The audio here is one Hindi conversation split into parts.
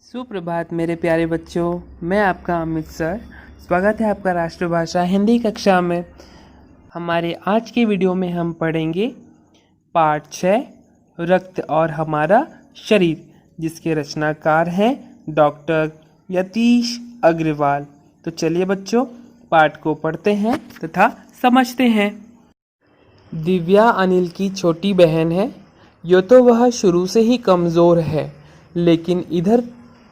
सुप्रभात मेरे प्यारे बच्चों, मैं आपका अमित सर। स्वागत है आपका राष्ट्रभाषा हिंदी कक्षा में। हमारे आज के वीडियो में हम पढ़ेंगे पाठ 6 रक्त और हमारा शरीर, जिसके रचनाकार हैं डॉक्टर यतीश अग्रवाल। तो चलिए बच्चों, पाठ को पढ़ते हैं तथा समझते हैं। दिव्या अनिल की छोटी बहन है। यो तो वह शुरू से ही कमज़ोर है, लेकिन इधर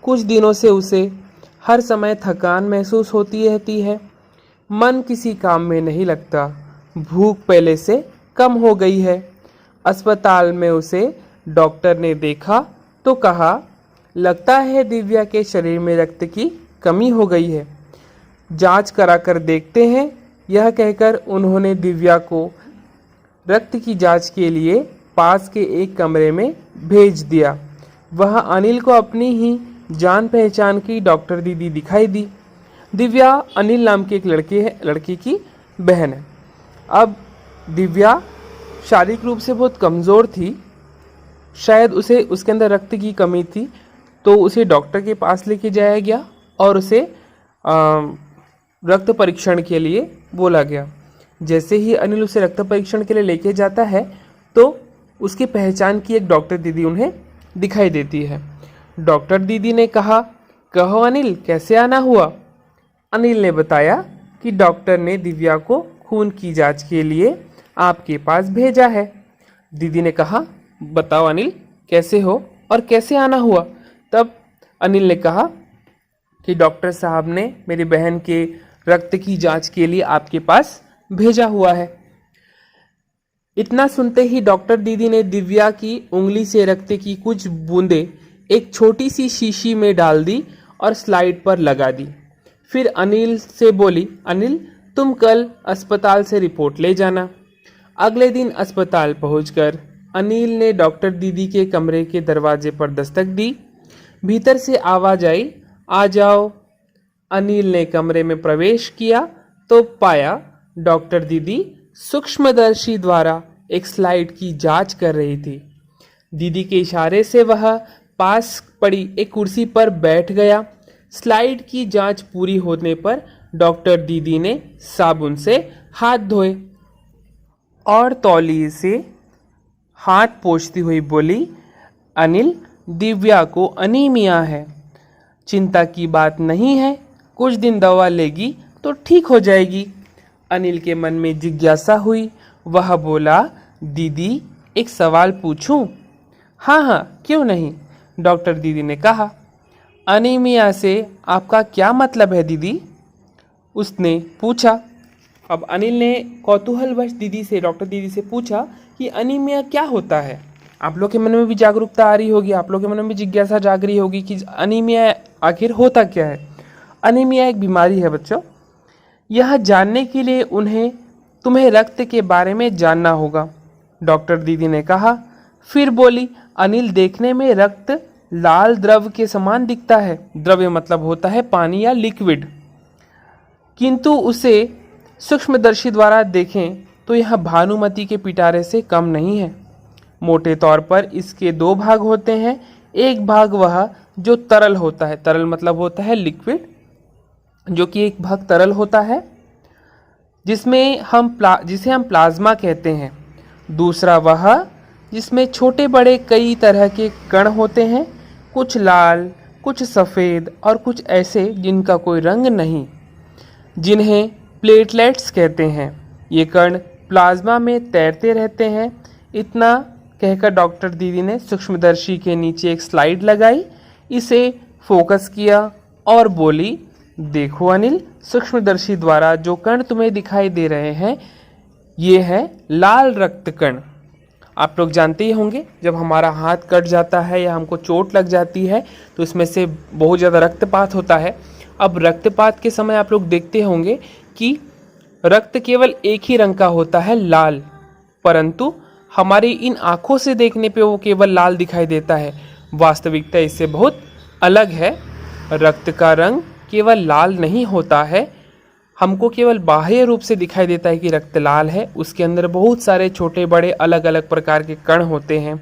कुछ दिनों से उसे हर समय थकान महसूस होती रहती है। मन किसी काम में नहीं लगता। भूख पहले से कम हो गई है। अस्पताल में उसे डॉक्टर ने देखा तो कहा, लगता है दिव्या के शरीर में रक्त की कमी हो गई है। जांच कराकर देखते हैं। यह कहकर उन्होंने दिव्या को रक्त की जांच के लिए पास के एक कमरे में भेज दिया। वह अनिल को अपनी ही जान पहचान की डॉक्टर दीदी दिखाई दी। दिव्या अनिल नाम के एक लड़के की बहन है। अब दिव्या शारीरिक रूप से बहुत कमज़ोर थी। शायद उसके अंदर रक्त की कमी थी, तो उसे डॉक्टर के पास लेके जाया गया और उसे रक्त परीक्षण के लिए बोला गया। जैसे ही अनिल उसे रक्त परीक्षण के लिए लेके जाता है तो उसकी पहचान की एक डॉक्टर दीदी उन्हें दिखाई देती है। डॉक्टर दीदी ने कहा, कहो अनिल, कैसे आना हुआ? अनिल ने बताया कि डॉक्टर ने दिव्या को खून की जांच के लिए आपके पास भेजा है। दीदी ने कहा, बताओ अनिल, कैसे हो और कैसे आना हुआ? तब अनिल ने कहा कि डॉक्टर साहब ने मेरी बहन के रक्त की जांच के लिए आपके पास भेजा हुआ है। इतना सुनते ही डॉक्टर दीदी ने दिव्या की उंगली से रक्त की कुछ बूंदें एक छोटी सी शीशी में डाल दी और स्लाइड पर लगा दी। फिर अनिल से बोली, अनिल, तुम कल अस्पताल से रिपोर्ट ले जाना। अगले दिन अस्पताल पहुंचकर अनिल ने डॉक्टर दीदी के कमरे के दरवाजे पर दस्तक दी। भीतर से आवाज आई, आ जाओ। अनिल ने कमरे में प्रवेश किया तो पाया डॉक्टर दीदी सूक्ष्मदर्शी द्वारा एक स्लाइड की जांच कर रही थी। दीदी के इशारे से वह पास पड़ी एक कुर्सी पर बैठ गया। स्लाइड की जांच पूरी होने पर डॉक्टर दीदी ने साबुन से हाथ धोए और तौलिए से हाथ पोंछती हुई बोली, अनिल, दिव्या को अनीमिया है। चिंता की बात नहीं है, कुछ दिन दवा लेगी तो ठीक हो जाएगी। अनिल के मन में जिज्ञासा हुई। वह बोला, दीदी, एक सवाल पूछूं? हाँ हाँ, क्यों नहीं, डॉक्टर दीदी ने कहा। अनीमिया से आपका क्या मतलब है दीदी? उसने पूछा। अब अनिल ने कौतूहलवश डॉक्टर दीदी से पूछा कि अनीमिया क्या होता है। आप लोग के मन में भी जागरूकता आ रही होगी, आप लोग के मन में भी जिज्ञासा जाग रही होगी कि अनीमिया आखिर होता क्या है। अनीमिया एक बीमारी है बच्चों। यह जानने के लिए तुम्हें रक्त के बारे में जानना होगा, डॉक्टर दीदी ने कहा। फिर बोली, अनिल, देखने में रक्त लाल द्रव के समान दिखता है। द्रव्य मतलब होता है पानी या लिक्विड, किंतु उसे सूक्ष्मदर्शी द्वारा देखें तो यह भानुमति के पिटारे से कम नहीं है। मोटे तौर पर इसके दो भाग होते हैं। एक भाग वह जो तरल होता है, तरल मतलब होता है लिक्विड, जो कि एक भाग तरल होता है जिसे हम प्लाज्मा कहते हैं। दूसरा वह जिसमें छोटे बड़े कई तरह के कण होते हैं, कुछ लाल, कुछ सफ़ेद और कुछ ऐसे जिनका कोई रंग नहीं, जिन्हें प्लेटलेट्स कहते हैं। ये कण प्लाज्मा में तैरते रहते हैं। इतना कहकर डॉक्टर दीदी ने सूक्ष्मदर्शी के नीचे एक स्लाइड लगाई, इसे फोकस किया और बोली, देखो अनिल, सूक्ष्मदर्शी द्वारा जो कण तुम्हें दिखाई दे रहे हैं, ये है लाल रक्त कण। आप लोग जानते ही होंगे, जब हमारा हाथ कट जाता है या हमको चोट लग जाती है तो इसमें से बहुत ज़्यादा रक्तपात होता है। अब रक्तपात के समय आप लोग देखते होंगे कि रक्त केवल एक ही रंग का होता है, लाल, परंतु हमारी इन आँखों से देखने पे वो केवल लाल दिखाई देता है। वास्तविकता इससे बहुत अलग है। रक्त का रंग केवल लाल नहीं होता है। हमको केवल बाह्य रूप से दिखाई देता है कि रक्त लाल है, उसके अंदर बहुत सारे छोटे बड़े अलग अलग प्रकार के कण होते हैं।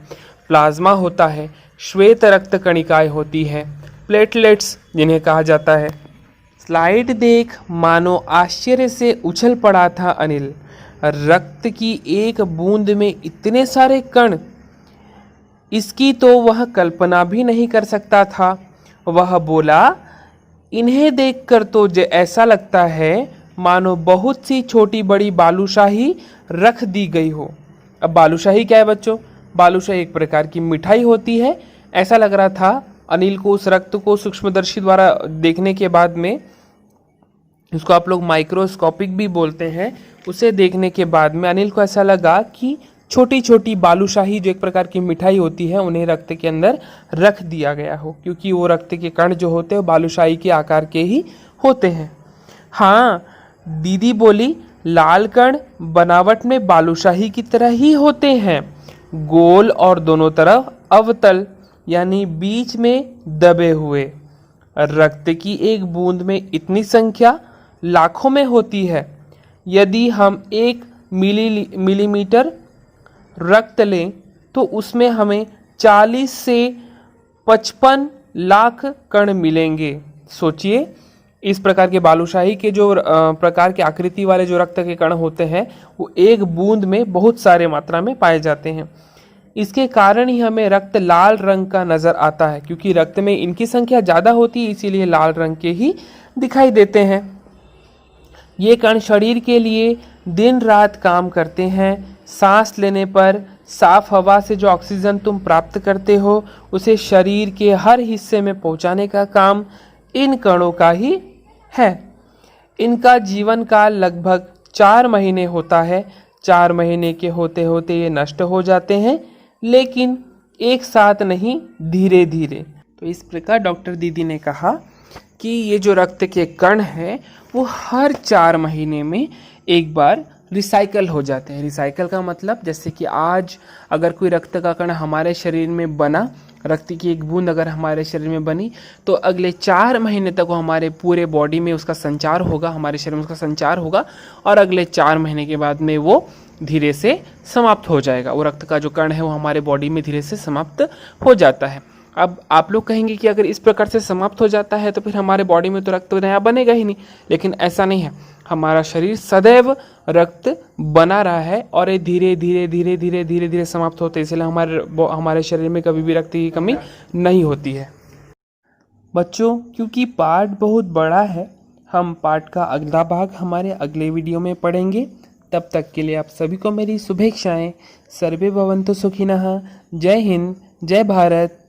प्लाज्मा होता है, श्वेत रक्त कणिकाएं होती है, प्लेटलेट्स जिन्हें कहा जाता है। स्लाइड देख मानो आश्चर्य से उछल पड़ा था अनिल। रक्त की एक बूंद में इतने सारे कण, इसकी तो वह कल्पना भी नहीं कर सकता था। वह बोला, इन्हें देखकर तो ऐसा लगता है मानो बहुत सी छोटी बड़ी बालूशाही रख दी गई हो। अब बालूशाही क्या है बच्चों? बालूशाही एक प्रकार की मिठाई होती है। ऐसा लग रहा था अनिल को उस रक्त को सूक्ष्मदर्शी द्वारा देखने के बाद में, इसको आप लोग माइक्रोस्कोपिक भी बोलते हैं, उसे देखने के बाद में अनिल को ऐसा लगा कि छोटी छोटी बालूशाही जो एक प्रकार की मिठाई होती है उन्हें रक्त के अंदर रख दिया गया हो, क्योंकि वो रक्त के कण जो होते हैं वो बालूशाही के आकार के ही होते हैं। हाँ, दीदी बोली, लाल कण बनावट में बालूशाही की तरह ही होते हैं, गोल और दोनों तरफ अवतल यानी बीच में दबे हुए। रक्त की एक बूंद में इतनी संख्या लाखों में होती है। यदि हम 1 मिलीमीटर रक्त लें तो उसमें हमें 40 से 55 लाख कण मिलेंगे। सोचिए, इस प्रकार के बालूशाही के जो प्रकार के आकृति वाले जो रक्त के कण होते हैं वो एक बूंद में बहुत सारे मात्रा में पाए जाते हैं। इसके कारण ही हमें रक्त लाल रंग का नजर आता है, क्योंकि रक्त में इनकी संख्या ज़्यादा होती है, इसीलिए लाल रंग के ही दिखाई देते हैं। ये कण शरीर के लिए दिन रात काम करते हैं। सांस लेने पर साफ हवा से जो ऑक्सीजन तुम प्राप्त करते हो उसे शरीर के हर हिस्से में पहुंचाने का काम इन कणों का ही है। इनका जीवन काल लगभग 4 महीने होता है। 4 महीने के होते होते ये नष्ट हो जाते हैं, लेकिन एक साथ नहीं, धीरे धीरे। तो इस प्रकार डॉक्टर दीदी ने कहा कि ये जो रक्त के कण हैं वो हर 4 महीने में एक बार रिसाइकल हो जाते हैं। रिसाइकल का मतलब, जैसे कि आज अगर कोई रक्त का कण हमारे शरीर में बना, रक्त की एक बूंद अगर हमारे शरीर में बनी, तो अगले 4 महीने तक वो हमारे पूरे बॉडी में उसका संचार होगा, हमारे शरीर में उसका संचार होगा, और अगले 4 महीने के बाद में वो धीरे से समाप्त हो जाएगा। वो रक्त का जो कण है वो हमारे बॉडी में धीरे से समाप्त हो जाता है। अब आप लोग कहेंगे कि अगर इस प्रकार से समाप्त हो जाता है तो फिर हमारे बॉडी में तो रक्त नया बनेगा ही नहीं, लेकिन ऐसा नहीं है। हमारा शरीर सदैव रक्त बना रहा है और ये धीरे धीरे धीरे धीरे धीरे धीरे समाप्त होते हैं, इसलिए हमारे शरीर में कभी भी रक्त की कमी नहीं होती है। बच्चों, क्योंकि पाठ बहुत बड़ा है, हम पाठ का अगला भाग हमारे अगले वीडियो में पढ़ेंगे। तब तक के लिए आप सभी को मेरी शुभेच्छाएं। सर्वे भवन्तु सुखिनः। जय हिंद, जय भारत।